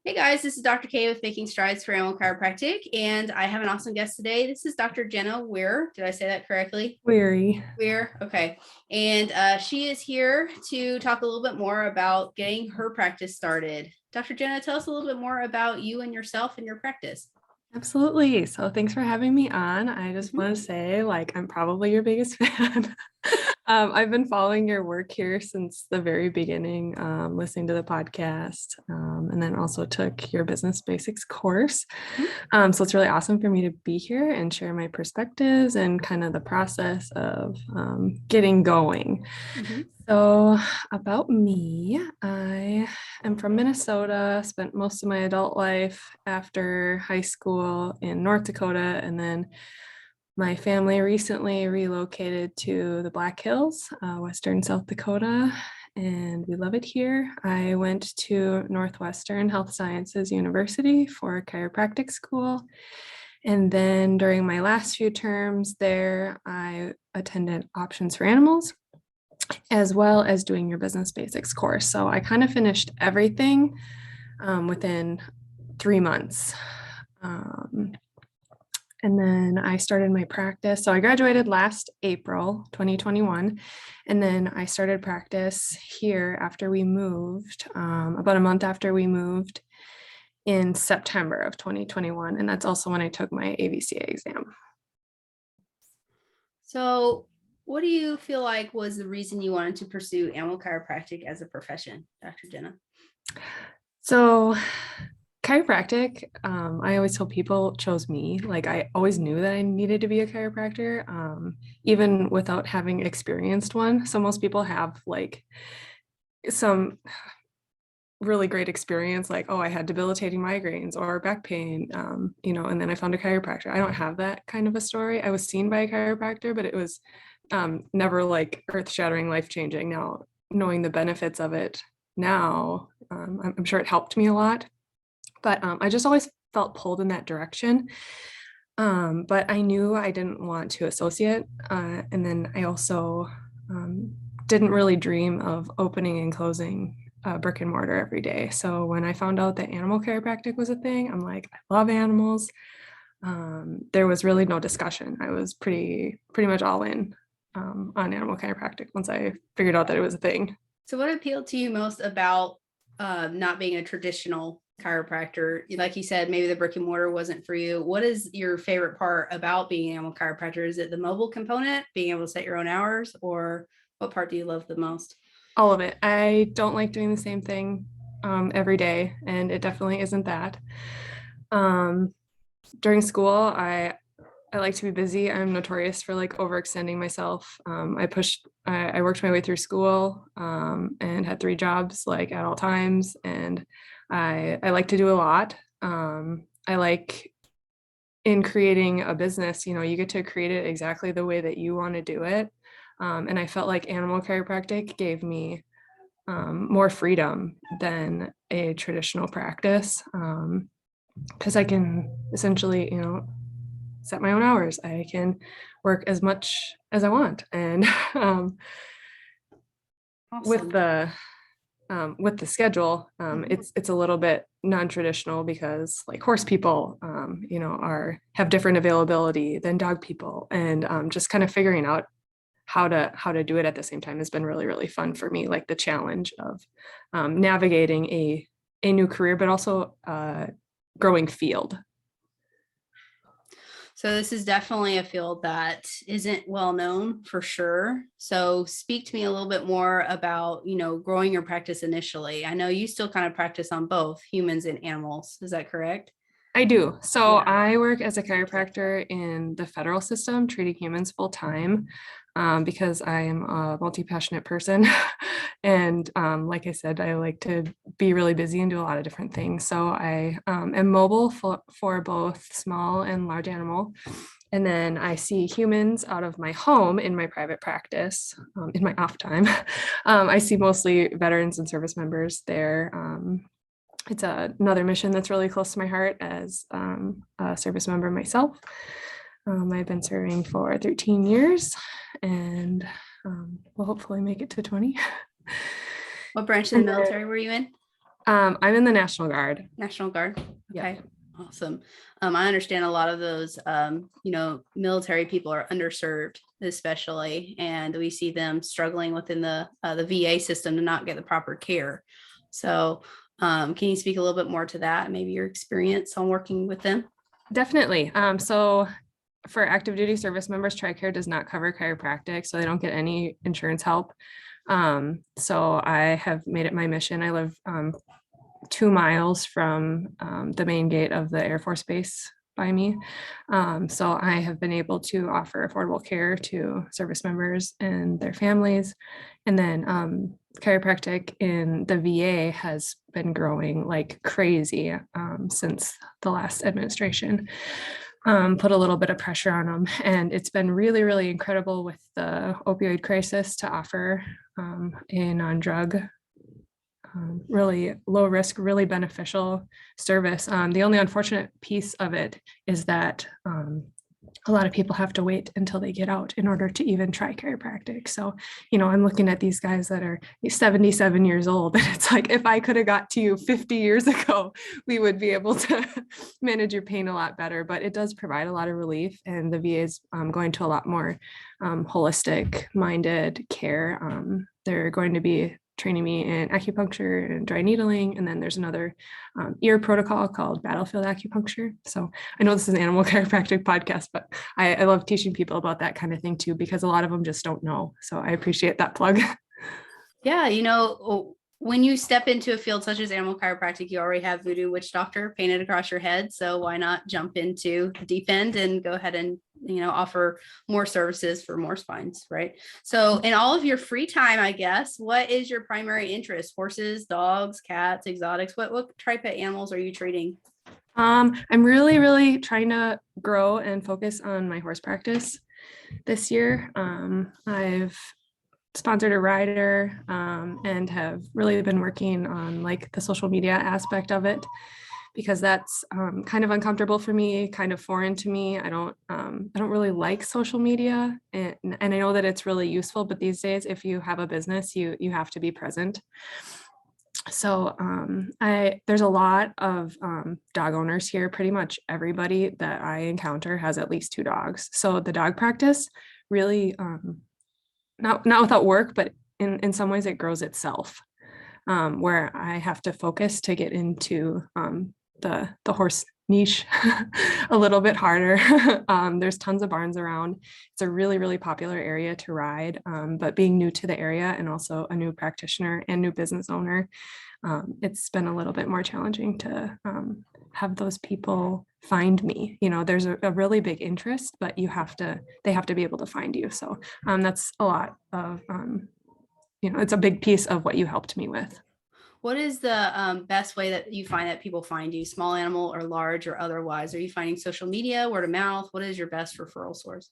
Hey guys, this is Dr. K with Making Strides for Animal Chiropractic, and I have an awesome guest today. This is Dr. Jenna Werre. Did I say that correctly? Weary. Werre, okay. And she is here to talk a little bit more about getting her practice started. Dr. Jenna, tell us a little bit more about you and yourself and your practice. Absolutely. So thanks for having me on. I just Mhm. want to say, I'm probably your biggest fan. I've been following your work here since the very beginning, listening to the podcast, and then also took your business basics course. Mhm. So it's really awesome for me to be here and share my perspectives and kind of the process of getting going. Mhm. So, about me, I am from Minnesota, spent most of my adult life after high school in North Dakota, and then my family recently relocated to the Black Hills, Western South Dakota, and we love it here. I went to Northwestern Health Sciences University for chiropractic school. And then during my last few terms there, I attended Options for Animals as well as doing your business basics course. So I kind of finished everything within 3 months. Um, and then I started my practice. So I graduated last April 2021. And then I started practice here after we moved, about a month after we moved in September of 2021. And that's also when I took my AVCA exam. So, what do you feel like was the reason you wanted to pursue animal chiropractic as a profession, Dr. Jenna? So chiropractic, I always tell people chose me. Like I always knew that I needed to be a chiropractor, even without having experienced one. So most people have like some really great experience, like, oh, I had debilitating migraines or back pain, and then I found a chiropractor. I don't have that kind of a story. I was seen by a chiropractor, but it was never like earth-shattering, life-changing. Now, knowing the benefits of it now, I'm sure it helped me a lot. But I just always felt pulled in that direction. But I knew I didn't want to associate. And then I also didn't really dream of opening and closing brick and mortar every day. So when I found out that animal chiropractic was a thing, I'm like, I love animals. There was really no discussion. I was pretty much all in on animal chiropractic once I figured out that it was a thing. So, what appealed to you most about not being a traditional chiropractor? Like you said, maybe the brick and mortar wasn't for you. What is your favorite part about being an animal chiropractor? Is it the mobile component, being able to set your own hours, or what part do you love the most? All of it. I don't like doing the same thing every day, and it definitely isn't that. Um, During school, I like to be busy. I'm notorious for like overextending myself. I worked my way through school and had 3 jobs like at all times, and I like to do a lot. I like in creating a business, you get to create it exactly the way that you want to do it. And I felt like animal chiropractic gave me more freedom than a traditional practice because I can essentially, set my own hours. I can work as much as I want, and with Awesome. the with the schedule, Mhm. it's a little bit non-traditional because like horse people, have different availability than dog people, and just kind of figuring out how to do it at the same time has been really fun for me. Like the challenge of navigating a new career, but also growing field. So this is definitely a field that isn't well known for sure. So speak to me a little bit more about, growing your practice initially. I know you still kind of practice on both humans and animals. Is that correct? I do. So Yeah. I work as a chiropractor in the federal system, treating humans full time, because I am a multi-passionate person. And like I said, I like to be really busy and do a lot of different things. So I am mobile for both small and large animal. And then I see humans out of my home in my private practice, in my off time. I see mostly veterans and service members there. It's another mission that's really close to my heart as a service member myself. I've been serving for 13 years and will hopefully make it to 20. What branch of the And then military were you in? I'm in the National Guard. National Guard. Yeah. Okay. Awesome. I understand a lot of those, military people are underserved, especially, and we see them struggling within the VA system to not get the proper care. So, can you speak a little bit more to that? Maybe your experience on working with them? Definitely. So for active duty service members, TRICARE does not cover chiropractic, so they don't get any insurance help. So I have made it my mission. I live 2 miles from the main gate of the Air Force Base by me. So I have been able to offer affordable care to service members and their families. And then chiropractic in the VA has been growing like crazy since the last administration. Put a little bit of pressure on them. And it's been really, really incredible with the opioid crisis to offer a non-drug, really low risk, really beneficial service. The only unfortunate piece of it is that a lot of people have to wait until they get out in order to even try chiropractic. So, I'm looking at these guys that are 77 years old, and it's like, if I could have got to you 50 years ago, we would be able to manage your pain a lot better. But it does provide a lot of relief, and the VA is going to a lot more holistic minded care. They're going to be training me in acupuncture and dry needling. And then there's another ear protocol called battlefield acupuncture. So I know this is an animal chiropractic podcast, but I love teaching people about that kind of thing too, because a lot of them just don't know. So I appreciate that plug. Yeah, when you step into a field such as animal chiropractic, you already have voodoo witch doctor painted across your head. So why not jump into the deep end and go ahead and, offer more services for more spines, right? So in all of your free time, I guess, what is your primary interest? Horses, dogs, cats, exotics? What type of animals are you treating? I'm really, really trying to grow and focus on my horse practice this year. I've sponsored a rider and have really been working on like the social media aspect of it, because that's kind of uncomfortable for me, kind of foreign to me. I don't really like social media, and I know that it's really useful, but these days, if you have a business, you have to be present. So there's a lot of dog owners here. Pretty much everybody that I encounter has at least 2 dogs. So the dog practice really, not without work, but in some ways it grows itself, where I have to focus to get into the horse niche a little bit harder. There's tons of barns around. It's a really, really popular area to ride, but being new to the area and also a new practitioner and new business owner, it's been a little bit more challenging to have those people find me. There's a really big interest, but they have to be able to find you. So that's a lot of, it's a big piece of what you helped me with. What is the best way that you find that people find you, small animal or large or otherwise? Are you finding social media, word of mouth? What is your best referral source?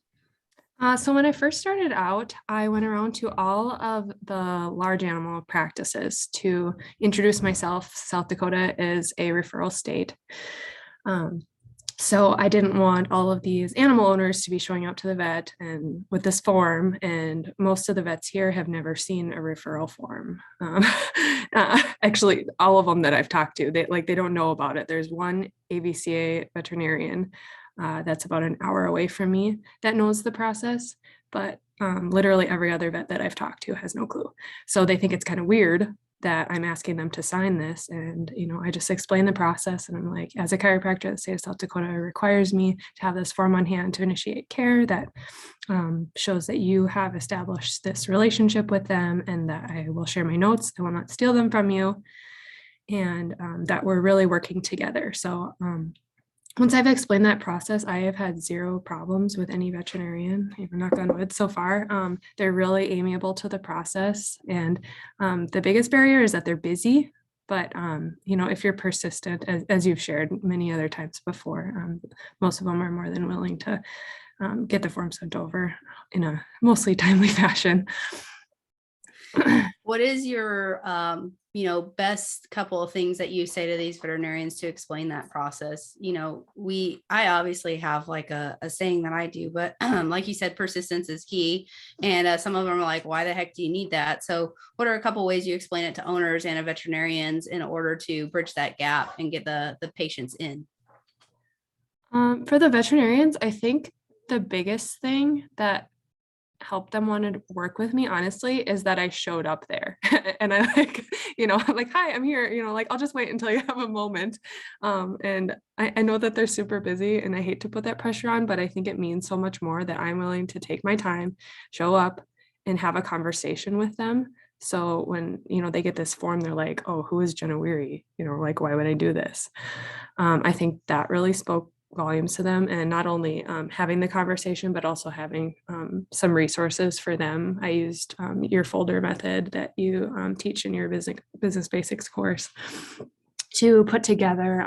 So when I first started out, I went around to all of the large animal practices to introduce myself. South Dakota is a referral state. So I didn't want all of these animal owners to be showing up to the vet and with this form, and most of the vets here have never seen a referral form. Actually, all of them that I've talked to, they don't know about it. There's one AVCA veterinarian that's about an hour away from me that knows the process, but literally every other vet that I've talked to has no clue. So they think it's kind of weird that I'm asking them to sign this. And, I just explain the process, and I'm like, as a chiropractor, the state of South Dakota requires me to have this form on hand to initiate care that shows that you have established this relationship with them, and that I will share my notes. I will not steal them from you, and that we're really working together. So once I've explained that process, I have had 0 problems with any veterinarian, even knock on wood so far. They're really amiable to the process. And the biggest barrier is that they're busy. But, if you're persistent, as you've shared many other times before, most of them are more than willing to get the form sent over in a mostly timely fashion. What is your, best couple of things that you say to these veterinarians to explain that process? I obviously have like a saying that I do, but like you said, persistence is key. And some of them are like, why the heck do you need that? So what are a couple ways you explain it to owners and veterinarians in order to bridge that gap and get the patients in? For the veterinarians, I think the biggest thing that helped them want to work with me, honestly, is that I showed up there. And I like, I'm like, hi, I'm here, like, I'll just wait until you have a moment. And I know that they're super busy and I hate to put that pressure on, but I think it means so much more that I'm willing to take my time, show up and have a conversation with them. So when, they get this form, they're like, oh, who is Jenna Werre? Like, why would I do this? I think that really spoke volumes to them, and not only having the conversation, but also having some resources for them. I used your folder method that you teach in your business basics course to put together,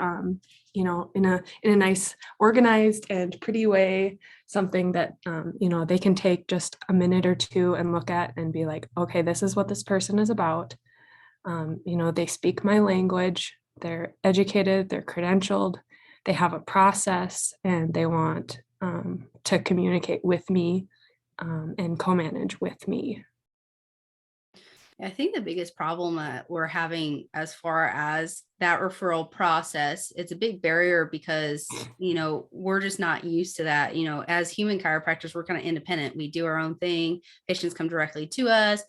in a nice, organized and pretty way, something that they can take just a minute or two and look at and be like, okay, this is what this person is about. They speak my language, they're educated, they're credentialed, they have a process, and they want to communicate with me and co-manage with me. I think the biggest problem that we're having as far as that referral process, it's a big barrier because, we're just not used to that. As human chiropractors, we're kind of independent. We do our own thing. Patients come directly to us,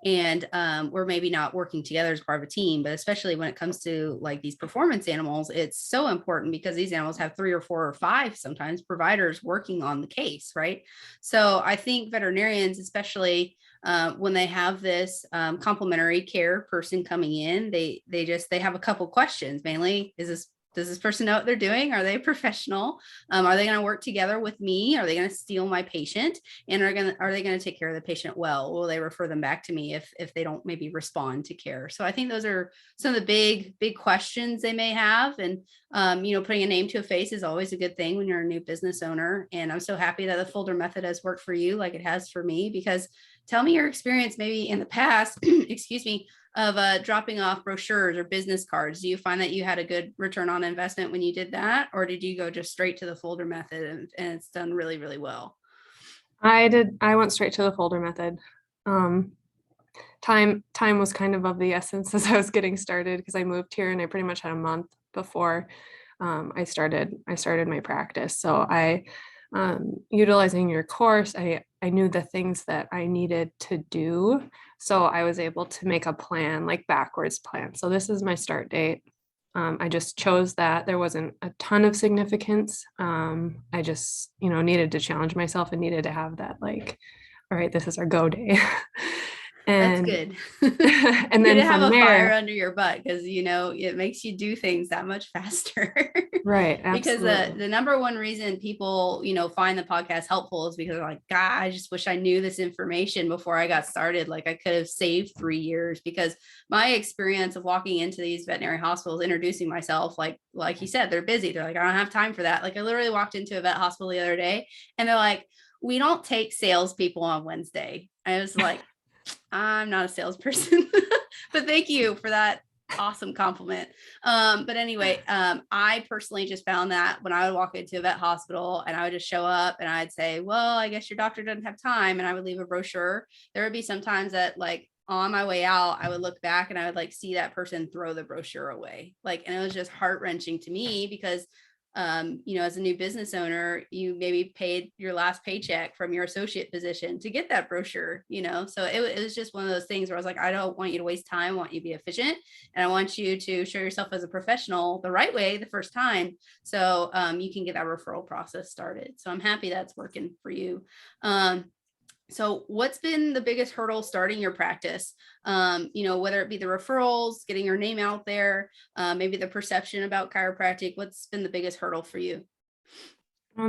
and we're maybe not working together as part of a team, but especially when it comes to like these performance animals, it's so important because these animals have 3 or 4 or 5 sometimes providers working on the case, right? So I think veterinarians, especially when they have this complementary care person coming in, they have a couple questions. Mainly, does this person know what they're doing? Are they professional? Are they going to work together with me? Are they going to steal my patient? And are they going to take care of the patient well? Will they refer them back to me if they don't maybe respond to care? So I think those are some of the big questions they may have. And putting a name to a face is always a good thing when you're a new business owner. And I'm so happy that the folder method has worked for you like it has for me, because tell me your experience maybe in the past, excuse me, of dropping off brochures or business cards. Do you find that you had a good return on investment when you did that? Or did you go just straight to the folder method and it's done really, really well? I went straight to the folder method. Time was kind of the essence as I was getting started, because I moved here and I pretty much had a month before I started my practice. So utilizing your course, I knew the things that I needed to do. So I was able to make a plan, like backwards plan. So this is my start date. I just chose that. There wasn't a ton of significance. I just, needed to challenge myself and needed to have that, like, all right, this is our go day. That's And good. and Good then to have from a fire there, under your butt, because it makes you do things that much faster. right, Because absolutely. the number one reason people find the podcast helpful is because they're like, God, I just wish I knew this information before I got started. Like I could have saved 3 years. Because my experience of walking into these veterinary hospitals, introducing myself, like you said, they're busy. They're like, I don't have time for that. Like I literally walked into a vet hospital the other day and they're like, we don't take salespeople on Wednesday. I was like, I'm not a salesperson, but thank you for that awesome compliment. But anyway, I personally just found that when I would walk into a vet hospital and I would just show up and I'd say, well, I guess your doctor doesn't have time. And I would leave a brochure. There would be sometimes that like on my way out, I would look back and I would like see that person throw the brochure away. Like, and it was just heart wrenching to me because as a new business owner, you maybe paid your last paycheck from your associate position to get that brochure, so it was just one of those things where I was like, I don't want you to waste time. I want you to be efficient. And I want you to show yourself as a professional the right way the first time. So you can get that referral process started. So I'm happy that's working for you. So what's been the biggest hurdle starting your practice? Whether it be the referrals, getting your name out there, maybe the perception about chiropractic, what's been the biggest hurdle for you?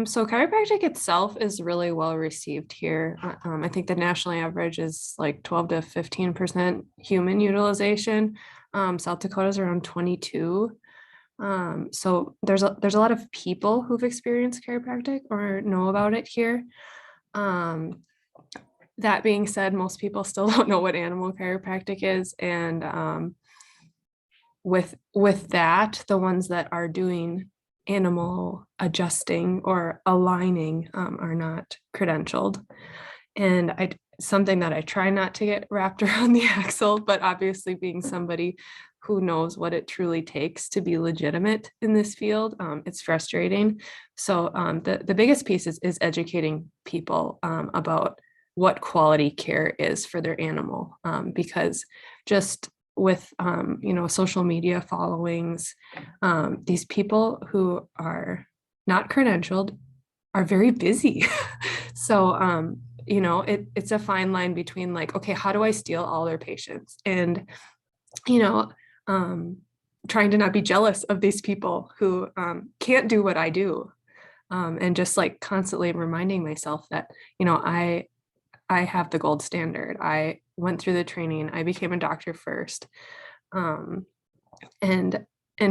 So chiropractic itself is really well received here. I think the national average is like 12 to 15% human utilization. South Dakota's around 22. So there's a lot of people who've experienced chiropractic or know about it here. that being said, most people still don't know what animal chiropractic is. And with that, the ones that are doing animal adjusting or aligning are not credentialed. And I something that I try not to get wrapped around the axle, but obviously being somebody who knows what it truly takes to be legitimate in this field, it's frustrating. So the biggest piece is educating people about what quality care is for their animal, because just with social media followings, these people who are not credentialed are very busy. So it's a fine line between like, okay, how do I steal all their patients? And you know um, trying to not be jealous of these people who can't do what I do, and just like constantly reminding myself that I have the gold standard. I went through the training. I became a doctor first. Um, and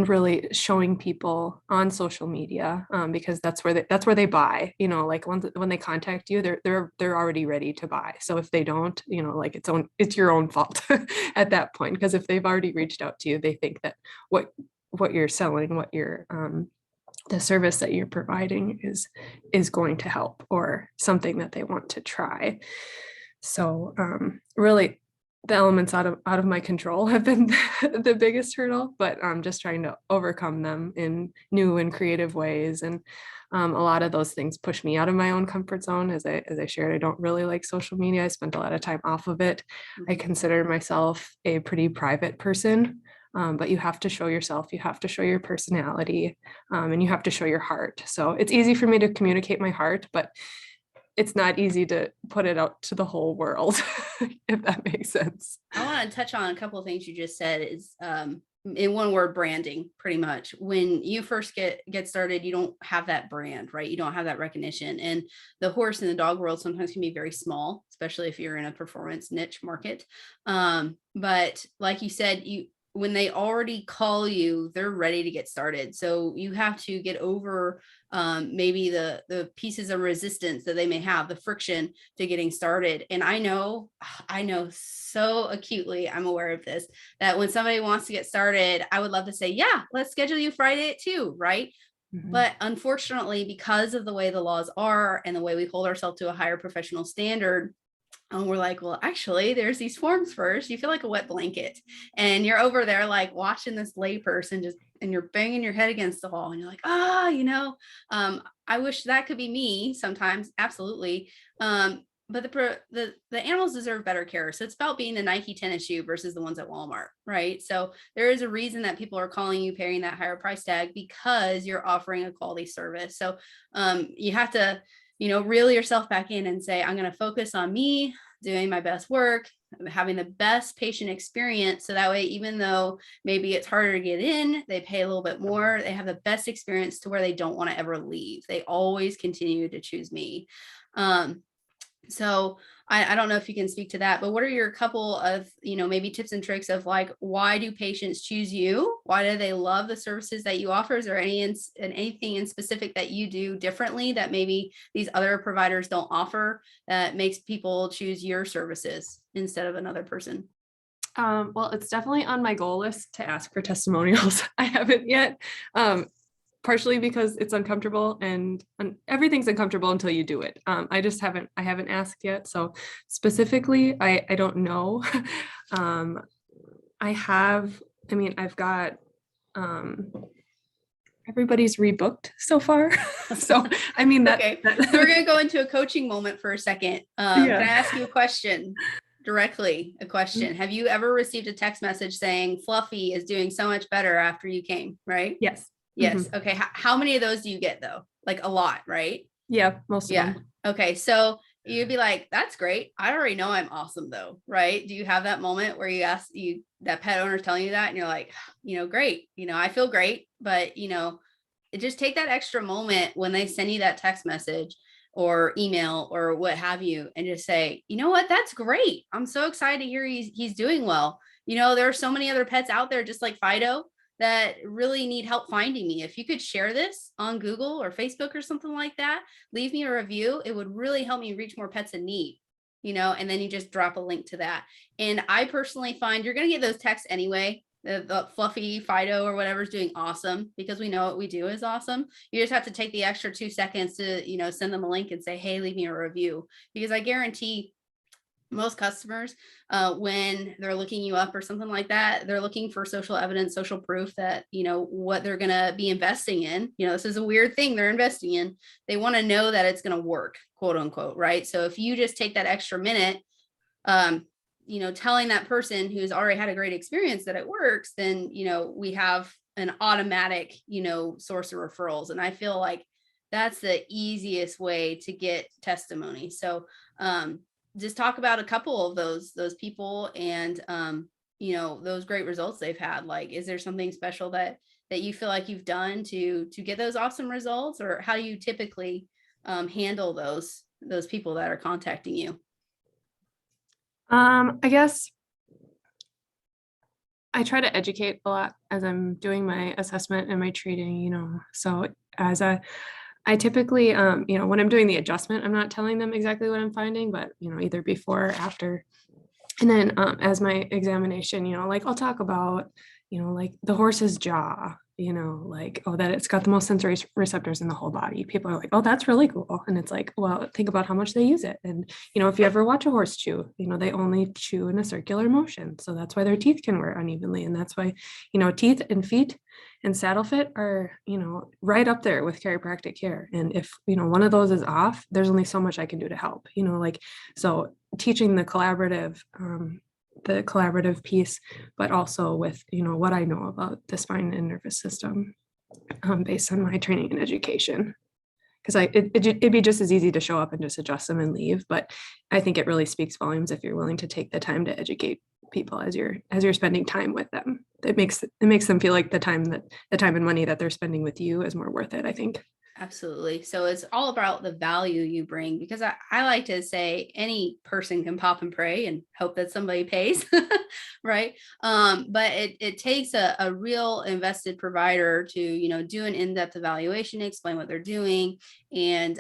really showing people on social media, because that's where they buy. Like when they contact you, they're already ready to buy. So if they don't, like it's your own fault at that point, because if they've already reached out to you, they think that what you're selling, what you're the service that you're providing is going to help, or something that they want to try. So really the elements out of my control have been the biggest hurdle, but I'm just trying to overcome them in new and creative ways. And a lot of those things push me out of my own comfort zone. As I shared, I don't really like social media. I spent a lot of time off of it. I consider myself a pretty private person. But you have to show yourself, you have to show your personality, and you have to show your heart. So it's easy for me to communicate my heart, but it's not easy to put it out to the whole world, if that makes sense. I want to touch on a couple of things you just said is in one word, branding. Pretty much when you first get started, you don't have that brand, right? You don't have that recognition. And the horse and the dog world sometimes can be very small, especially if you're in a performance niche market. But like you said, when they already call you, they're ready to get started. So you have to get over maybe the pieces of resistance that they may have, the friction to getting started. And I know so acutely, I'm aware of this, that when somebody wants to get started, I would love to say, yeah, let's schedule you Friday at 2, right? Mm-hmm. But unfortunately, because of the way the laws are and the way we hold ourselves to a higher professional standard, and we're like, well, actually, there's these forms first. You feel like a wet blanket, and you're over there like watching this layperson and you're banging your head against the wall, and you're like, I wish that could be me sometimes. Absolutely. But the animals deserve better care. So it's about being a Nike tennis shoe versus the ones at Walmart, right? So there is a reason that people are calling you, paying that higher price tag, because you're offering a quality service. So you have to reel yourself back in and say, I'm going to focus on me doing my best work, having the best patient experience. So that way, even though maybe it's harder to get in, they pay a little bit more, they have the best experience to where they don't want to ever leave. They always continue to choose me. So I don't know if you can speak to that, but what are your couple of, maybe tips and tricks of like, why do patients choose you? Why do they love the services that you offer? Is there anything in specific that you do differently that maybe these other providers don't offer that makes people choose your services instead of another person? Well, it's definitely on my goal list to ask for testimonials. I haven't yet. Partially because it's uncomfortable, and everything's uncomfortable until you do it. I haven't asked yet. So specifically, I don't know. I've got, everybody's rebooked so far. So, okay. So we're going to go into a coaching moment for a second. Can I ask you a question? Directly, a question. Have you ever received a text message saying Fluffy is doing so much better after you came, right? Yes. Yes. Mm-hmm. Okay. How many of those do you get though? Like a lot, right? Yeah, most of them. Okay. So you'd be like, that's great. I already know I'm awesome though, right? Do you have that moment where that pet owner telling you that and you're like, great, I feel great, but just take that extra moment when they send you that text message or email or what have you, and just say, you know what, that's great. I'm so excited to hear he's doing well. There are so many other pets out there just like Fido that really need help finding me. If you could share this on Google or Facebook or something like that, leave me a review. It would really help me reach more pets in need. and then you just drop a link to that. And I personally find you're going to get those texts anyway. The fluffy Fido or whatever is doing awesome, because we know what we do is awesome. You just have to take the extra 2 seconds to, send them a link and say, hey, leave me a review, because I guarantee most customers, when they're looking you up or something like that, they're looking for social evidence, social proof that, what they're going to be investing in, this is a weird thing they're investing in. They want to know that it's going to work, quote unquote. Right. So if you just take that extra minute, telling that person who's already had a great experience that it works, then, we have an automatic, source of referrals. And I feel like that's the easiest way to get testimony. So, just talk about a couple of those people and, those great results they've had. Like, is there something special that you feel like you've done to get those awesome results, or how do you typically handle those people that are contacting you? I guess I try to educate a lot as I'm doing my assessment and my treating. So I typically, when I'm doing the adjustment, I'm not telling them exactly what I'm finding, but, either before or after. And then as my examination, like I'll talk about, like the horse's jaw, like, oh, that it's got the most sensory receptors in the whole body. People are like, oh, that's really cool. And it's like, well, think about how much they use it. And, if you ever watch a horse chew, they only chew in a circular motion. So that's why their teeth can wear unevenly. And that's why, teeth and feet and saddle fit are, right up there with chiropractic care. And if, one of those is off, there's only so much I can do to help, so teaching the collaborative piece, but also with, what I know about the spine and nervous system, based on my training and education. Because it'd be just as easy to show up and just adjust them and leave. But I think it really speaks volumes if you're willing to take the time to educate people as you're spending time with them. It makes them feel like the time and money that they're spending with you is more worth it, I think. Absolutely. So it's all about the value you bring, because I like to say any person can pop and pray and hope that somebody pays, right? But it takes a real invested provider to, do an in-depth evaluation, explain what they're doing. And,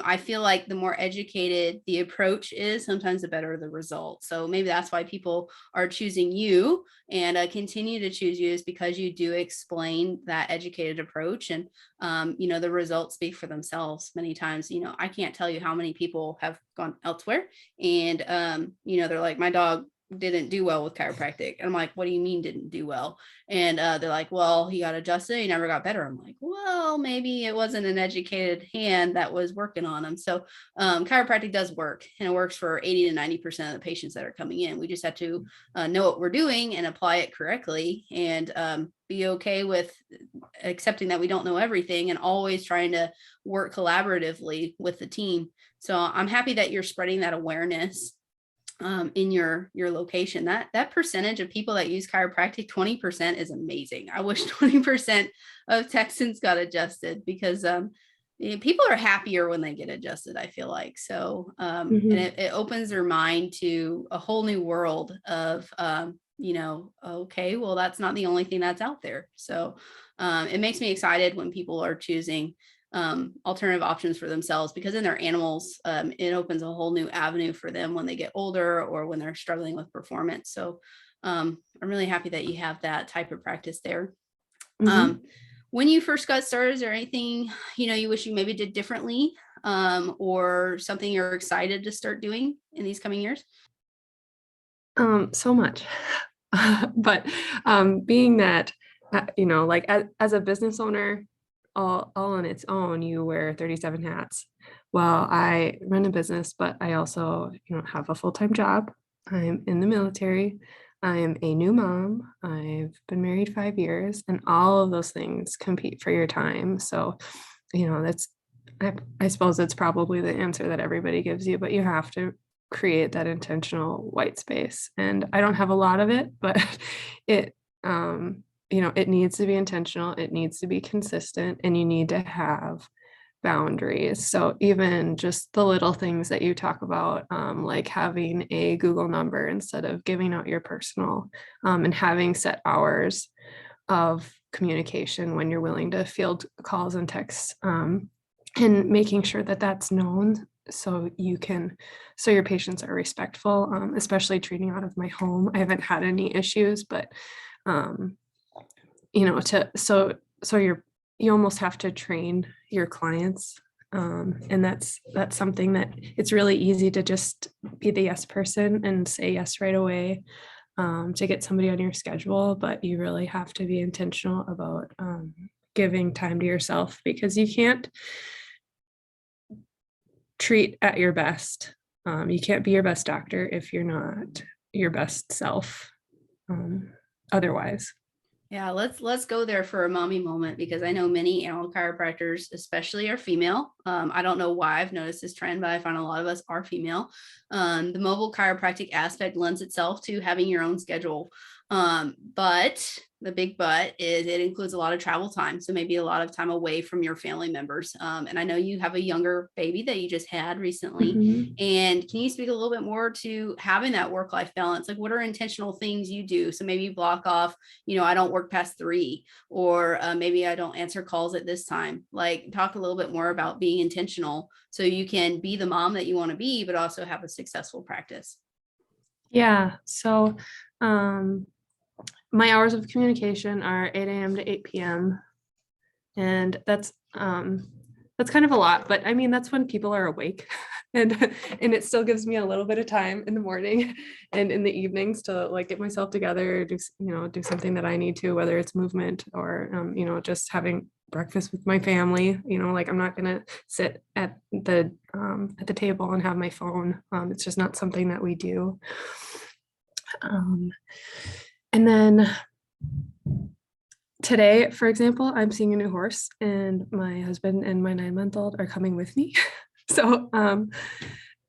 I feel like the more educated the approach is, sometimes the better the result. So maybe that's why people are choosing you and continue to choose you, is because you do explain that educated approach. And the results speak for themselves many times. I can't tell you how many people have gone elsewhere and, they're like, my dog didn't do well with chiropractic. And I'm like, what do you mean didn't do well? And they're like, well, he got adjusted, he never got better. I'm like, well, maybe it wasn't an educated hand that was working on him. So chiropractic does work, and it works for 80 to 90% of the patients that are coming in. We just have to know what we're doing and apply it correctly, and be okay with accepting that we don't know everything, and always trying to work collaboratively with the team. So I'm happy that you're spreading that awareness in your location. That percentage of people that use chiropractic, 20%, is amazing. I wish 20% of Texans got adjusted, because people are happier when they get adjusted, I feel like. So and it opens their mind to a whole new world of okay, well, that's not the only thing that's out there. So it makes me excited when people are choosing alternative options for themselves, because in their animals, it opens a whole new avenue for them when they get older or when they're struggling with performance. So I'm really happy that you have that type of practice there. When you first got started, is there anything you wish you maybe did differently, or something you're excited to start doing in these coming years? So much. But being that, like as a business owner, all on its own, you wear 37 hats. Well, I run a business, but I also, have a full-time job. I'm in the military. I'm a new mom. I've been married 5 years, and all of those things compete for your time. So, I suppose it's probably the answer that everybody gives you, but you have to create that intentional white space. And I don't have a lot of it, but it, it needs to be intentional. It needs to be consistent, and you need to have boundaries. So even just the little things that you talk about, like having a Google number instead of giving out your personal, and having set hours of communication when you're willing to field calls and texts, and making sure that that's known so so your patients are respectful, especially treating out of my home. I haven't had any issues, but um, you almost have to train your clients. And that's something that it's really easy to just be the yes person and say yes right away, to get somebody on your schedule, but you really have to be intentional about giving time to yourself, because you can't treat at your best. You can't be your best doctor if you're not your best self, otherwise. Yeah, let's go there for a mommy moment, because I know many animal chiropractors, especially, are female. I don't know why I've noticed this trend, but I find a lot of us are female. The mobile chiropractic aspect lends itself to having your own schedule. But the big but is it includes a lot of travel time. So maybe a lot of time away from your family members. And I know you have a younger baby that you just had recently. Mhm. And can you speak a little bit more to having that work-life balance? Like, what are intentional things you do? So maybe you block off, I don't work past 3, or maybe I don't answer calls at this time. Like, talk a little bit more about being intentional so you can be the mom that you want to be, but also have a successful practice. Yeah. So my hours of communication are 8 a.m. to 8 p.m. And that's kind of a lot, but I mean that's when people are awake. And it still gives me a little bit of time in the morning and in the evenings to like get myself together, do something that I need to, whether it's movement or just having breakfast with my family. Like I'm not gonna sit at the table and have my phone. It's just not something that we do. Um, and then today, for example, I'm seeing a new horse, and my husband and my 9-month-old are coming with me. So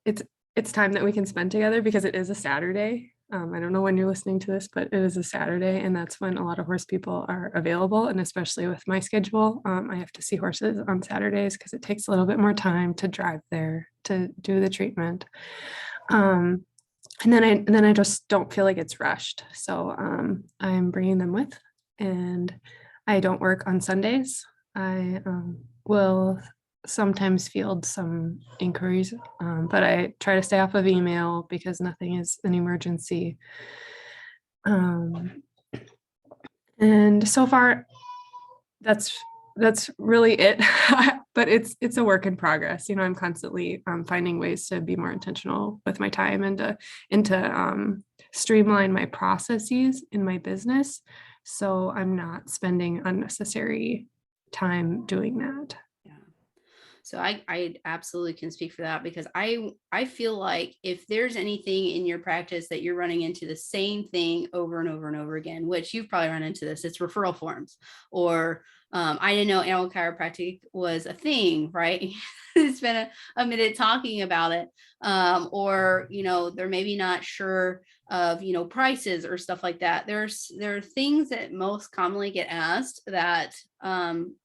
it's time that we can spend together, because it is a Saturday. I don't know when you're listening to this, but it is a Saturday, and that's when a lot of horse people are available. And especially with my schedule, I have to see horses on Saturdays because it takes a little bit more time to drive there to do the treatment. And then I just don't feel like it's rushed. So I'm bringing them with, and I don't work on Sundays. I will sometimes field some inquiries, but I try to stay off of email because nothing is an emergency. And so far, that's really it. But it's a work in progress. I'm constantly finding ways to be more intentional with my time, and to streamline my processes in my business, so I'm not spending unnecessary time doing that. Yeah. So I absolutely can speak for that, because I feel like if there's anything in your practice that you're running into the same thing over and over and over again, which you've probably run into this, it's referral forms, or I didn't know animal chiropractic was a thing, right? It's been a minute talking about it. Or, they're maybe not sure of, prices or stuff like that. There are things that most commonly get asked that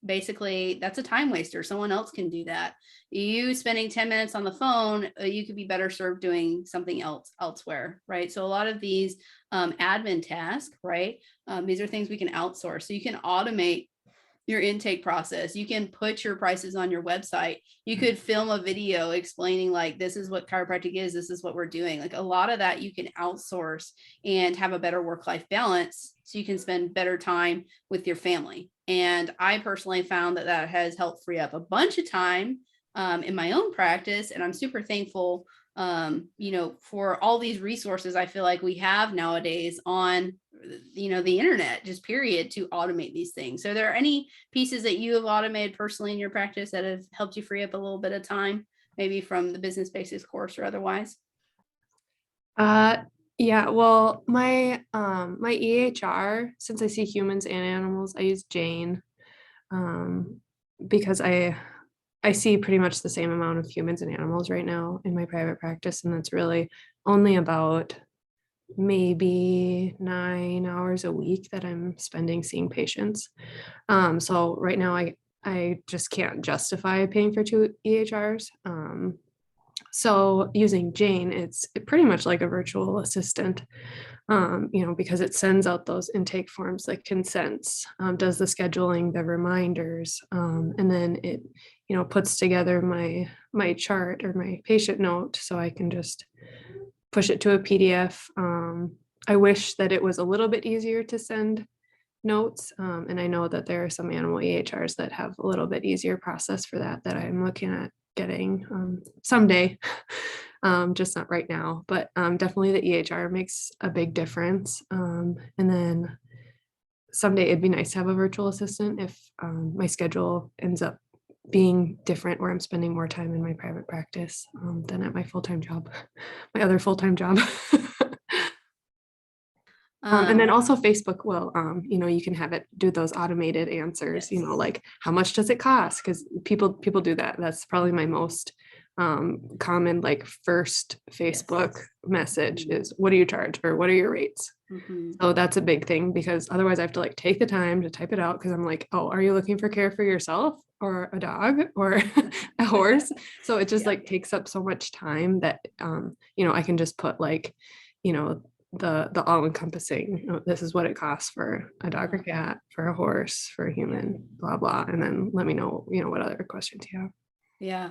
basically that's a time waster. Someone else can do that. You spending 10 minutes on the phone, you could be better served doing something else elsewhere, right? So a lot of these admin tasks, right? These are things we can outsource. So you can automate your intake process. You can put your prices on your website. You could film a video explaining, like, this is what chiropractic is, this is what we're doing. Like, a lot of that you can outsource and have a better work-life balance, so you can spend better time with your family. And I personally found that that has helped free up a bunch of time in my own practice. And I'm super thankful, for all these resources I feel like we have nowadays on, the internet, just period, to automate these things. So are there any pieces that you have automated personally in your practice that have helped you free up a little bit of time, maybe from the business basics course or otherwise? Uh, yeah, well, my EHR, since I see humans and animals, I use Jane, because I see pretty much the same amount of humans and animals right now in my private practice, and that's really only about maybe 9 hours a week that I'm spending seeing patients. So right now I just can't justify paying for 2 EHRs. So using Jane, it's pretty much like a virtual assistant, because it sends out those intake forms, like consents, does the scheduling, the reminders, and then it, puts together my chart or my patient note so I can just push it to a PDF. I wish that it was a little bit easier to send notes. And I know that there are some animal EHRs that have a little bit easier process for that I'm looking at getting someday. Just not right now, but definitely the EHR makes a big difference. And then someday it'd be nice to have a virtual assistant if my schedule ends up being different where I'm spending more time in my private practice than at my full-time job, my other full-time job. And then also Facebook will, you can have it do those automated answers, Yes. like how much does it cost? Because people do that. That's probably my most common like first Facebook message is what do you charge or what are your rates? So that's a big thing because otherwise I have to like take the time to type it out because I'm like, oh, are you looking for care for yourself or a dog or a horse? So it just like takes up so much time that I can just put like, the all-encompassing, this is what it costs for a dog or cat, for a horse, for a human, blah blah, and then let me know what other questions you have. Yeah.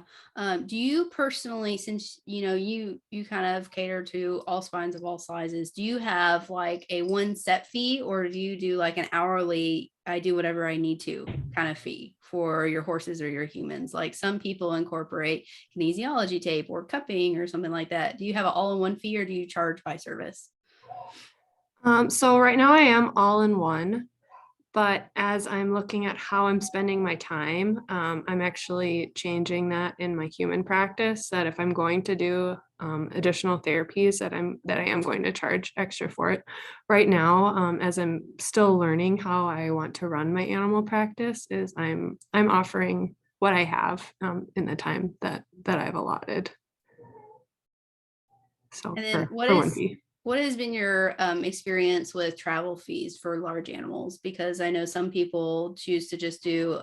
Do you personally, since you kind of cater to all spines of all sizes, do you have like a one set fee, or do you do like an hourly, I do whatever I need to kind of fee for your horses or your humans? Like some people incorporate kinesiology tape or cupping or something like that. Do you have an all-in-one fee, or do you charge by service? So right now I am all in one, but as I'm looking at how I'm spending my time, I'm actually changing that in my human practice. That if I'm going to do additional therapies, that I am going to charge extra for it. Right now, as I'm still learning how I want to run my animal practice, is I'm offering what I have in the time that I've allotted. So And then for one fee. what has been your experience with travel fees for large animals? Because I know some people choose to just do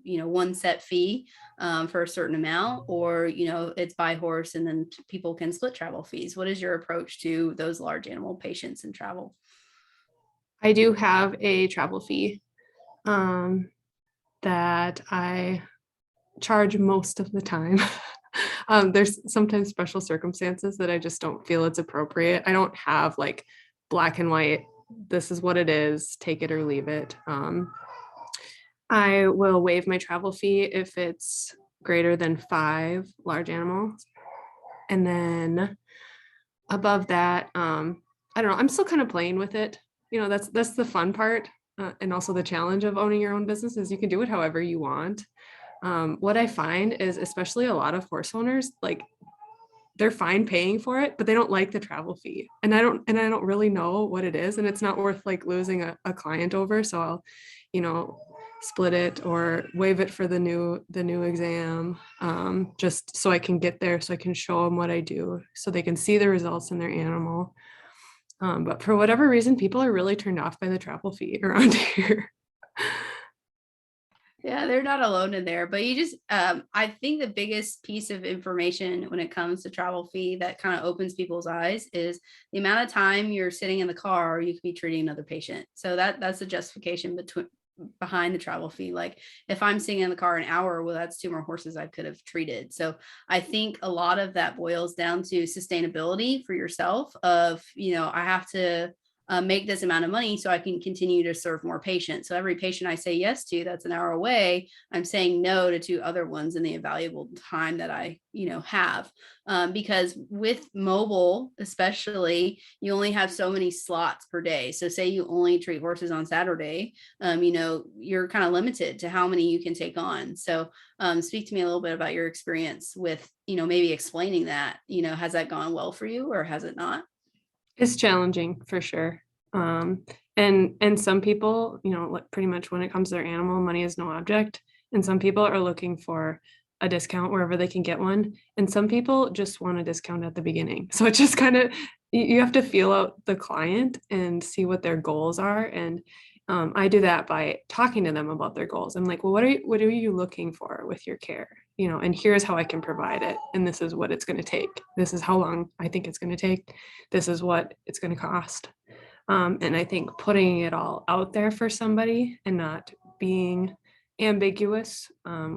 one set fee for a certain amount, or it's by horse, and then people can split travel fees. What is your approach to those large animal patients and travel? I do have a travel fee that I charge most of the time. There's sometimes special circumstances that I just don't feel it's appropriate. I don't have like black and white, this is what it is, take it or leave it. I will waive my travel fee if it's greater than 5 large animals. And then above that, I don't know, I'm still kind of playing with it. That's the fun part. And also the challenge of owning your own business is you can do it however you want. What I find is especially a lot of horse owners, like they're fine paying for it, but they don't like the travel fee. And I don't really know what it is. And it's not worth like losing a client over. So I'll, split it or waive it for the new exam, just so I can get there, so I can show them what I do, so they can see the results in their animal. But for whatever reason, people are really turned off by the travel fee around here. Yeah, they're not alone in there, but you just, I think the biggest piece of information when it comes to travel fee that kind of opens people's eyes is the amount of time you're sitting in the car, you could be treating another patient. So that's the justification behind the travel fee. Like if I'm sitting in the car an hour, well, that's 2 more horses I could have treated. So I think a lot of that boils down to sustainability for yourself of, I have to make this amount of money so I can continue to serve more patients. So every patient I say yes to that's an hour away, I'm saying no to 2 other ones in the invaluable time that I, have. Because with mobile, especially, you only have so many slots per day. So say you only treat horses on Saturday, you're kind of limited to how many you can take on. So speak to me a little bit about your experience with, maybe explaining that, has that gone well for you or has it not? It's challenging for sure. And some people, like pretty much when it comes to their animal, money is no object. And some people are looking for a discount wherever they can get one. And some people just want a discount at the beginning. So it's just kind of, you have to feel out the client and see what their goals are. And I do that by talking to them about their goals. I'm like, well, what are you looking for with your care? And here's how I can provide it. And this is what it's going to take. This is how long I think it's going to take. This is what it's going to cost. And I think putting it all out there for somebody and not being ambiguous,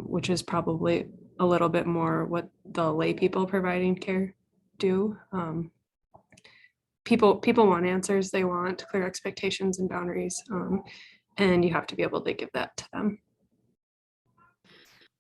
which is probably a little bit more what the lay people providing care do. People want answers, they want clear expectations and boundaries, and you have to be able to give that to them.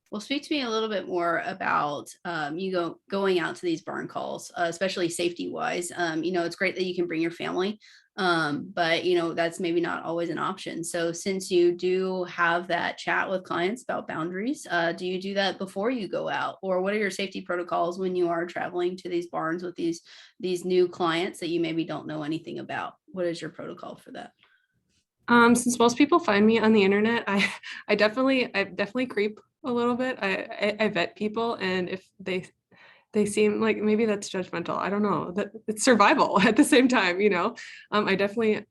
Well, speak to me a little bit more about going out to these barn calls, especially safety wise. It's great that you can bring your family, but that's maybe not always an option. So since you do have that chat with clients about boundaries, do you do that before you go out, or what are your safety protocols when you are traveling to these barns with these new clients that you maybe don't know anything about? What is your protocol for that? Since most people find me on the internet, I definitely creep a little bit. I vet people, and if they seem like maybe that's judgmental. I don't know, that it's survival at the same time, I definitely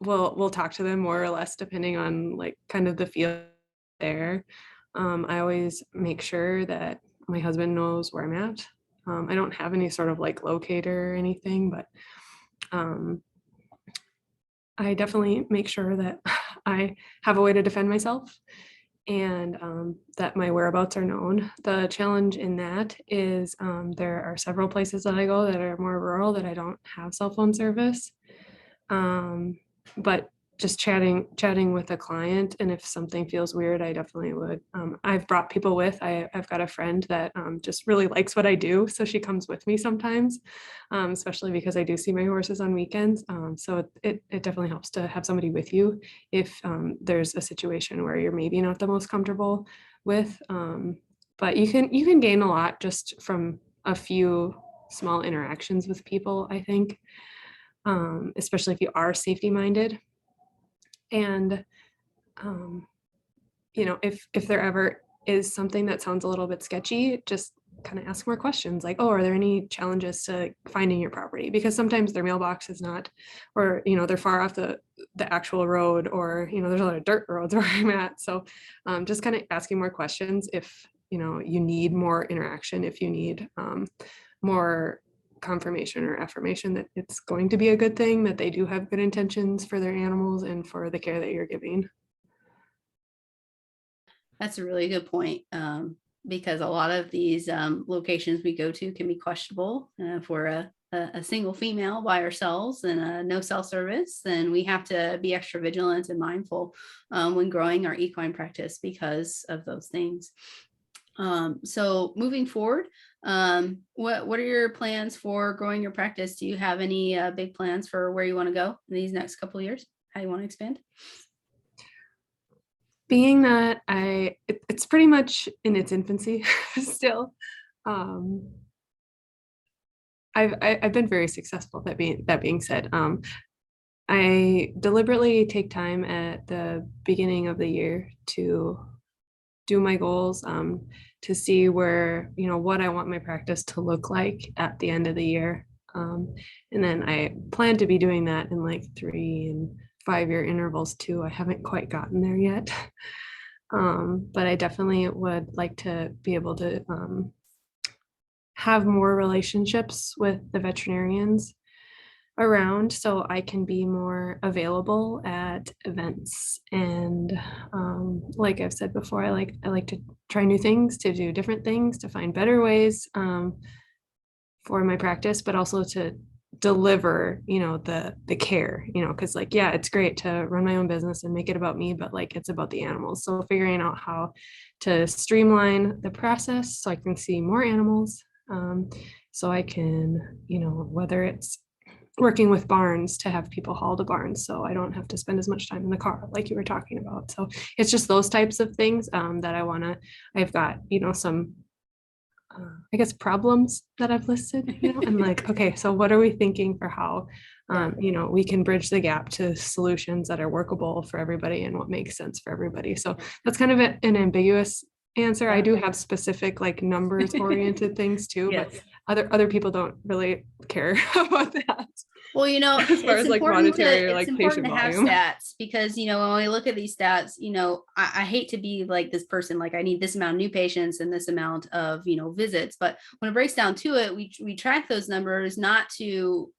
will talk to them more or less depending on like kind of the feel there. I always make sure that my husband knows where I'm at. I don't have any sort of like locator or anything, but I definitely make sure that I have a way to defend myself and that my whereabouts are known. The challenge in that is there are several places that I go that are more rural that I don't have cell phone service. But just chatting with a client, and if something feels weird, I definitely would. I've brought people with. I've got a friend that just really likes what I do, so she comes with me sometimes, especially because I do see my horses on weekends. So it definitely helps to have somebody with you if there's a situation where you're maybe not the most comfortable with. But you can gain a lot just from a few small interactions with people, I think, especially if you are safety minded. And if there ever is something that sounds a little bit sketchy, just kind of ask more questions like, oh, are there any challenges to finding your property? Because sometimes their mailbox is not, or they're far off the actual road, or there's a lot of dirt roads where I'm at. So just kind of asking more questions if you need more interaction, if you need more confirmation or affirmation that it's going to be a good thing, that they do have good intentions for their animals and for the care that you're giving. That's a really good point, because a lot of these locations we go to can be questionable. If we're a single female by ourselves and no cell service, then we have to be extra vigilant and mindful when growing our equine practice because of those things. So moving forward, what are your plans for growing your practice? Do you have any big plans for where you want to go in these next couple of years? How you want to expand? Being that it's pretty much in its infancy still. I've been very successful. That being said, I deliberately take time at the beginning of the year to do my goals, to see where, what I want my practice to look like at the end of the year. And then I plan to be doing that in like 3 and 5 year intervals too. I haven't quite gotten there yet. But I definitely would like to be able to have more relationships with the veterinarians around so I can be more available at events. And like I've said before, I like to try new things, to do different things, to find better ways for my practice, but also to deliver the care, because like, yeah, it's great to run my own business and make it about me, but like it's about the animals. So figuring out how to streamline the process so I can see more animals, so I can, whether it's working with barns, to have people haul to barns so I don't have to spend as much time in the car like you were talking about. So it's just those types of things that I've got some I guess problems that I've listed, I'm like, okay, so what are we thinking for how, we can bridge the gap to solutions that are workable for everybody and what makes sense for everybody. So that's kind of an ambiguous answer. I do have specific like numbers oriented things too, Yes. but other people don't really care about that. Well, As far as like monetary or it's like important patient to have volume. stats because, when we look at these stats, I hate to be like this person, like I need this amount of new patients and this amount of, visits. But when it breaks down to it, we track those numbers not to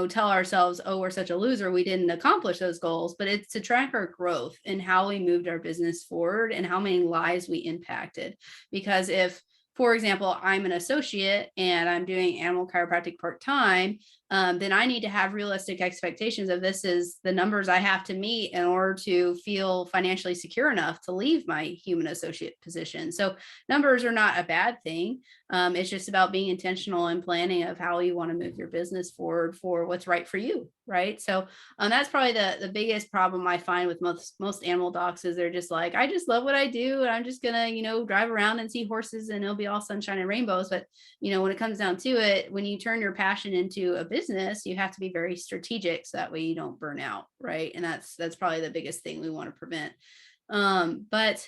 tell ourselves, oh, we're such a loser, we didn't accomplish those goals, but it's to track our growth and how we moved our business forward and how many lives we impacted. Because if, for example, I'm an associate and I'm doing animal chiropractic part-time, then I need to have realistic expectations of this is the numbers I have to meet in order to feel financially secure enough to leave my human associate position. So numbers are not a bad thing. It's just about being intentional and planning of how you want to move your business forward for what's right for you, right? So that's probably the biggest problem I find with most animal docs is they're just like, I just love what I do, and I'm just gonna drive around and see horses, and it'll be all sunshine and rainbows. But when it comes down to it, when you turn your passion into a business, you have to be very strategic so that way you don't burn out, right? And that's probably the biggest thing we want to prevent. But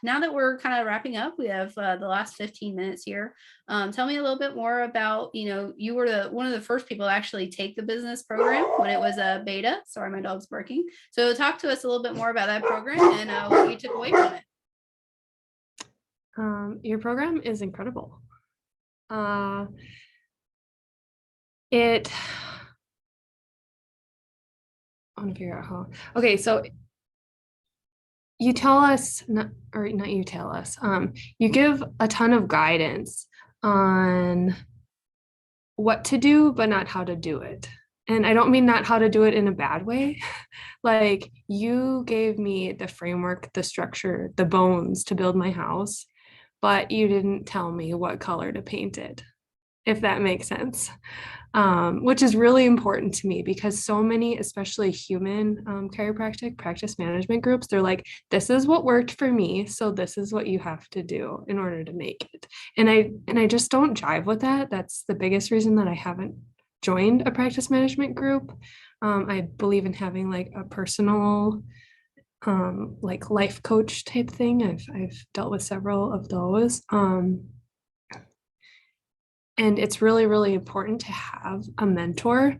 now that we're kind of wrapping up, we have the last 15 minutes here. Tell me a little bit more about, you were one of the first people to actually take the business program when it was a beta. Sorry, my dog's barking. So talk to us a little bit more about that program and what you took away from it. Your program is incredible. I want to figure out how. Okay, so you tell us, not you tell us, you give a ton of guidance on what to do, but not how to do it. And I don't mean not how to do it in a bad way. Like, you gave me the framework, the structure, the bones to build my house, but you didn't tell me what color to paint it, if that makes sense. Which is really important to me because so many, especially human chiropractic practice management groups, they're like, this is what worked for me, so this is what you have to do in order to make it. And I just don't jive with that. That's the biggest reason that I haven't joined a practice management group. I believe in having like a personal like life coach type thing. I've dealt with several of those. And it's really, really important to have a mentor,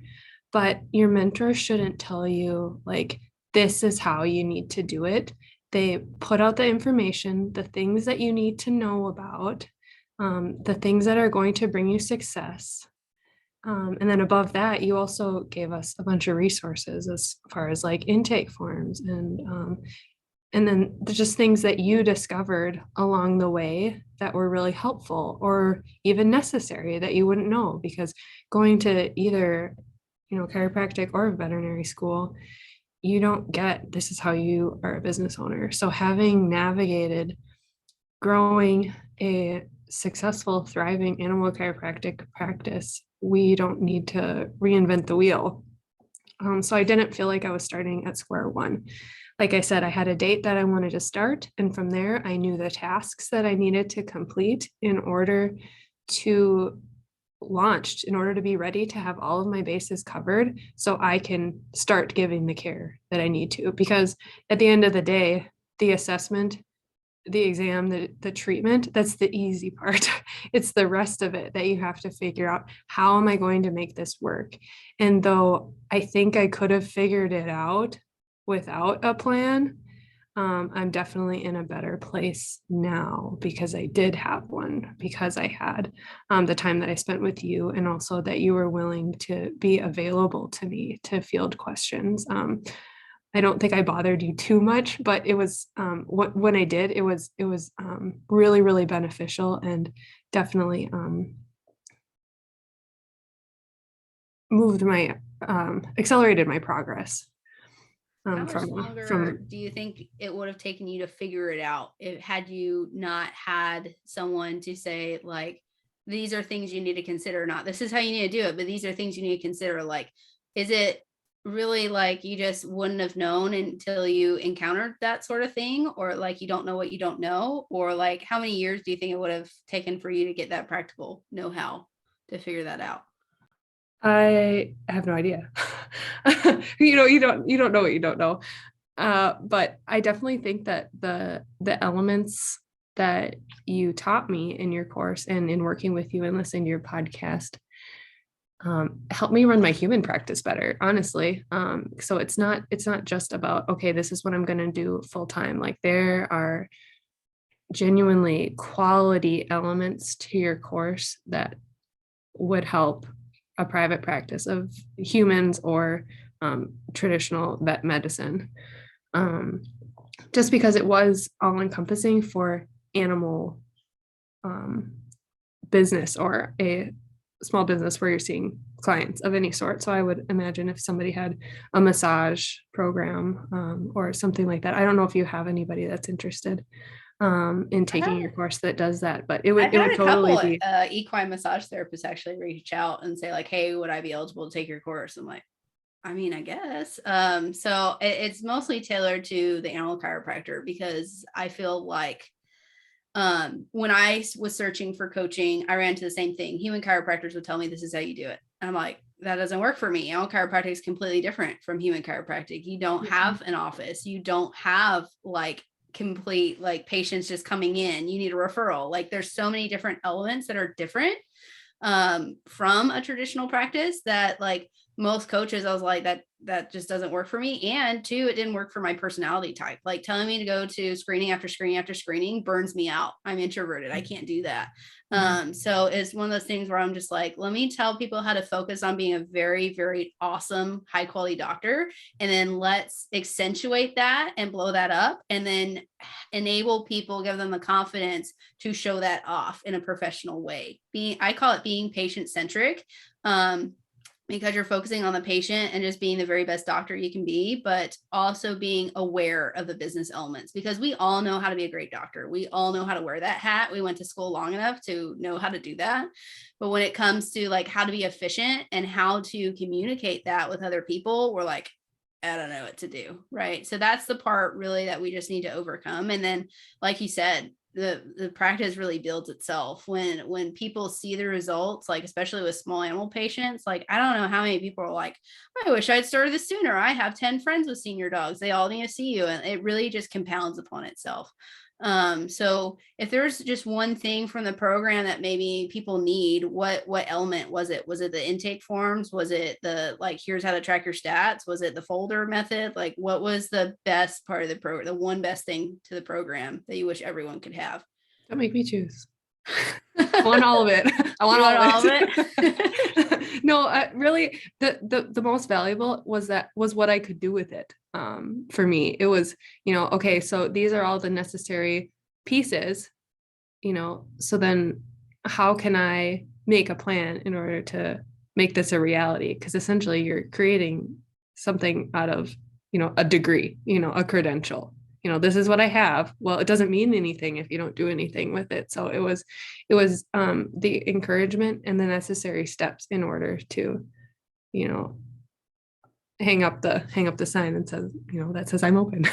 but your mentor shouldn't tell you, like, this is how you need to do it. They put out the information, the things that you need to know about, the things that are going to bring you success. And then above that, you also gave us a bunch of resources as far as like intake forms and then just things that you discovered along the way that were really helpful or even necessary that you wouldn't know, because going to either, chiropractic or veterinary school, you don't get, this is how you are a business owner. So having navigated growing a successful, thriving animal chiropractic practice, we don't need to reinvent the wheel. So I didn't feel like I was starting at square one. Like I said, I had a date that I wanted to start. And from there, I knew the tasks that I needed to complete in order to launch, in order to be ready to have all of my bases covered so I can start giving the care that I need to. Because at the end of the day, the assessment, the exam, the treatment, that's the easy part. It's the rest of it that you have to figure out, how am I going to make this work? And though I think I could have figured it out without a plan, I'm definitely in a better place now because I did have one, because I had the time that I spent with you, and also that you were willing to be available to me to field questions. I don't think I bothered you too much, but it was when I did, it was really, really beneficial and definitely accelerated my progress. How much longer do you think it would have taken you to figure it out had you not had someone to say, like, these are things you need to consider, not this is how you need to do it, but these are things you need to consider? Like, is it really like you just wouldn't have known until you encountered that sort of thing, or like you don't know what you don't know, or like how many years do you think it would have taken for you to get that practical know-how to figure that out? I have no idea. You don't know what you don't know. But I definitely think that the elements that you taught me in your course and in working with you and listening to your podcast helped me run my human practice better, honestly. So it's not just about, okay, this is what I'm going to do full time. Like, there are genuinely quality elements to your course that would help a private practice of humans or traditional vet medicine. Just because it was all encompassing for animal business or a small business where you're seeing clients of any sort. So I would imagine if somebody had a massage program or something like that. I don't know if you have anybody that's interested in taking your course that does that, but it would totally be. Equine massage therapists actually reach out and say like, hey, would I be eligible to take your course? I'm like, I mean, I guess. So it's mostly tailored to the animal chiropractor, because I feel like when I was searching for coaching, I ran into the same thing. Human chiropractors would tell me this is how you do it. And I'm like, that doesn't work for me. Animal chiropractic is completely different from human chiropractic. You don't have an office. You don't have like complete like patients just coming in. You need a referral. Like there's so many different elements that are different from a traditional practice that like most coaches, I was like, that just doesn't work for me. And two, it didn't work for my personality type. Like telling me to go to screening after screening after screening burns me out. I'm introverted. I can't do that. So it's one of those things where I'm just like, let me tell people how to focus on being a very, very awesome, high quality doctor. And then let's accentuate that and blow that up, and then enable people, give them the confidence to show that off in a professional way. I call it being patient centric. Because you're focusing on the patient and just being the very best doctor you can be, but also being aware of the business elements, because we all know how to be a great doctor. We all know how to wear that hat. We went to school long enough to know how to do that. But when it comes to like how to be efficient and how to communicate that with other people, we're like, I don't know what to do. Right. So that's the part really that we just need to overcome. And then, like you said, the practice really builds itself when people see the results, like especially with small animal patients. Like I don't know how many people are like, I wish I'd started this sooner. I have 10 friends with senior dogs. They all need to see you. And it really just compounds upon itself. So if there's just one thing from the program that maybe people need, what element was it? Was it the intake forms? Was it the like, here's how to track your stats? Was it the folder method? Like what was the best part of the program, the one best thing to the program that you wish everyone could have? Don't make me choose. I want all of it. I want all of it. No, really, the most valuable was what I could do with it. For me, it was, okay, so these are all the necessary pieces, so then how can I make a plan in order to make this a reality? Because essentially you're creating something out of, a degree, a credential. This is what I have. Well, it doesn't mean anything if you don't do anything with it. So it was the encouragement and the necessary steps in order to, hang up the sign and says, that says I'm open.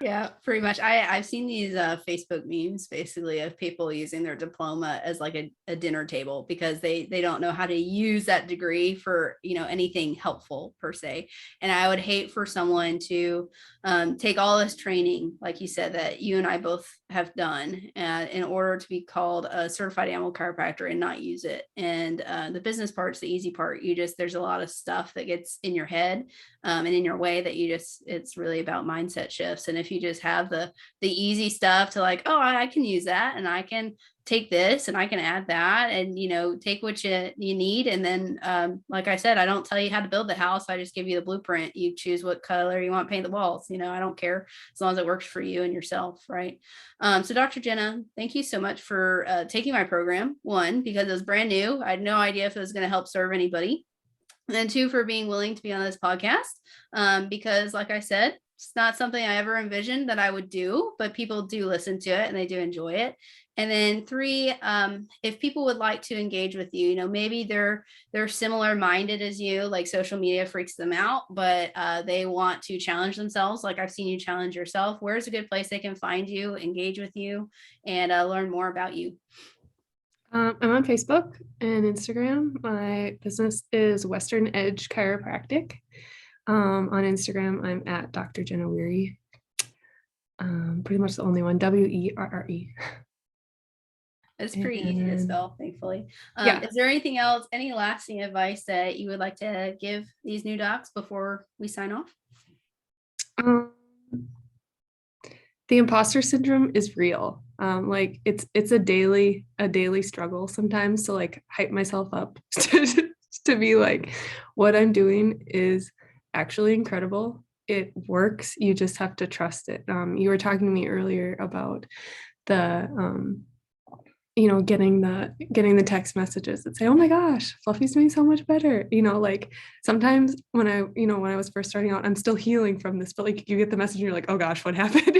Yeah, pretty much. I've seen these Facebook memes basically of people using their diploma as like a dinner table, because they don't know how to use that degree for, anything helpful per se. And I would hate for someone to take all this training, like you said, that you and I both have done in order to be called a certified animal chiropractor and not use it. And the business part's the easy part. There's a lot of stuff that gets in your head and in your way that it's really about mindset shifts. And if you just have the easy stuff to like, oh, I can use that, and I can take this and I can add that, and take what you need. And then like I said, I don't tell you how to build the house. I just give you the blueprint. You choose what color you want to paint the walls. I don't care, as long as it works for you and yourself, right? So Dr. Jenna, thank you so much for taking my program. One, because it was brand new. I had no idea if it was going to help serve anybody. And then two, for being willing to be on this podcast, because like I said, it's not something I ever envisioned that I would do, but people do listen to it and they do enjoy it. And then three, if people would like to engage with you, maybe they're similar minded as you, like social media freaks them out, but they want to challenge themselves. Like I've seen you challenge yourself. Where's a good place they can find you, engage with you, and learn more about you? I'm on Facebook and Instagram. My business is Western Edge Chiropractic. On Instagram, I'm at Dr. Jenna Werre. Pretty much the only one, Werre. It's pretty easy to spell, thankfully. Yeah. Is there anything else, any lasting advice that you would like to give these new docs before we sign off? The imposter syndrome is real. Like it's a daily struggle sometimes to like hype myself up to be like, what I'm doing is actually incredible. It works. You just have to trust it. You were talking to me earlier about the getting the text messages that say, oh my gosh, Fluffy's doing so much better. Like sometimes when I was first starting out, I'm still healing from this, but like you get the message and you're like, oh gosh, what happened?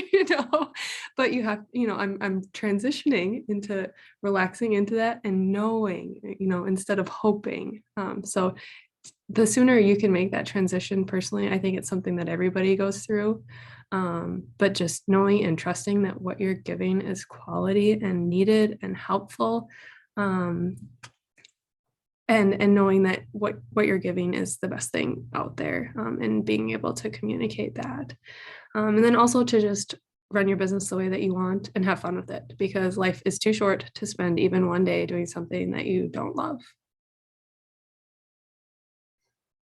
But you have, I'm transitioning into relaxing into that and knowing, instead of hoping. So the sooner you can make that transition, personally, I think it's something that everybody goes through. But just knowing and trusting that what you're giving is quality and needed and helpful. And knowing that what you're giving is the best thing out there, and being able to communicate that. And then also to just run your business the way that you want and have fun with it, because life is too short to spend even one day doing something that you don't love.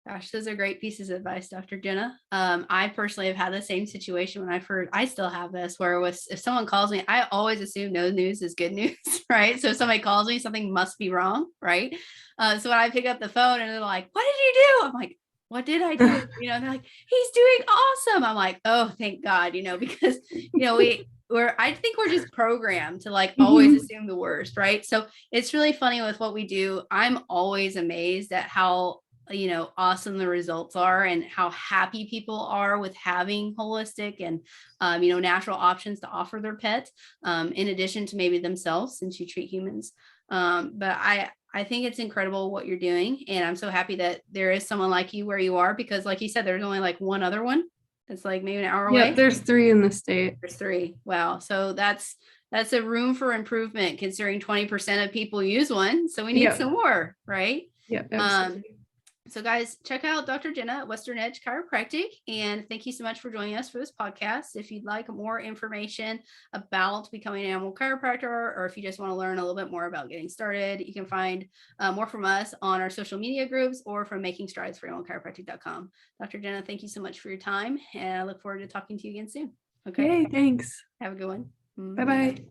Gosh, those are great pieces of advice, Dr. Jenna. I personally have had the same situation when I still have this, where if someone calls me, I always assume no news is good news, right? So if somebody calls me, something must be wrong, right? So when I pick up the phone and they're like, what did you do? I'm like, what did I do? They're like, he's doing awesome. I'm like, oh, thank God, because, I think we're just programmed to like always assume the worst, right? So it's really funny with what we do. I'm always amazed at how awesome the results are and how happy people are with having holistic and natural options to offer their pets, in addition to maybe themselves, since you treat humans. But I think it's incredible what you're doing, and I'm so happy that there is someone like you where you are, because like you said, there's only like one other one that's like maybe an hour away. There's 3 in the state. There's 3. Wow. So that's a room for improvement, considering 20% of people use one. So we need some more, right? Yeah, absolutely. So guys, check out Dr. Jenna at Western Edge Chiropractic. And thank you so much for joining us for this podcast. If you'd like more information about becoming an animal chiropractor, or if you just want to learn a little bit more about getting started, you can find more from us on our social media groups or from makingstridesforanimalchiropractic.com. Dr. Jenna, thank you so much for your time. And I look forward to talking to you again soon. Okay. Yay, thanks. Have a good one. Bye-bye.